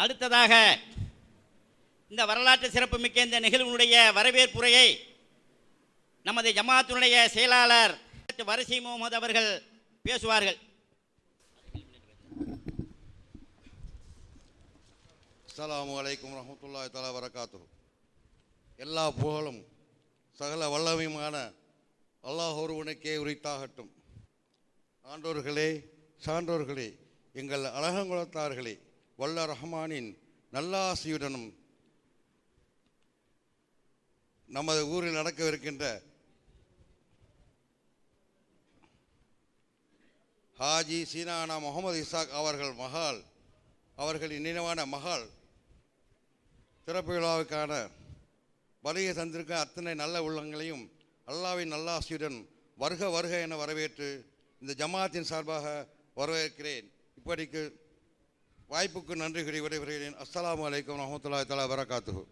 அடுத்ததாக இந்த வரலாற்று சிறப்புமிக்க இந்த நிகழ்வினுடைய வரவேற்புரையை நமது ஜமாத்தினுடைய செயலாளர் வரிசி முகமது அவர்கள் பேசுவார்கள். அஸ்ஸலாமு அலைக்கும் வரஹ்மத்துல்லாஹி தஆலா வரகாத்துஹு. எல்லா புகழும் சகல வல்லமையுமான அல்லாஹ் ஒருவனுக்கே உரித்தாகட்டும். ஆண்டோர்களே, சான்றோர்களே, எங்கள் அழகங்குளத்தார்களே, வல்ல ரஹ்மானின் நல்லாசியுடனும் நமது ஊரில் நடக்கவிருக்கின்ற ஹாஜி சீனானா முகமது இசாக் அவர்களின் நினைவான மகால் திறப்பு விழாவுக்கான வருகை தந்திருக்க அத்தனை நல்ல உள்ளங்களையும் அல்லாஹ்வின் நல்லாசியுடன் வருக வருக என வரவேற்று இந்த ஜமாத்தின் சார்பாக வரவேற்கிறேன். இப்படிக்கு வாய்ப்புக்கு நன்றி கூறி விடைபெறுகிறேன். அஸ்ஸலாமு அலைக்கும் வரஹ்மத்துல்லாஹி தஆலா வரகாத்துஹு.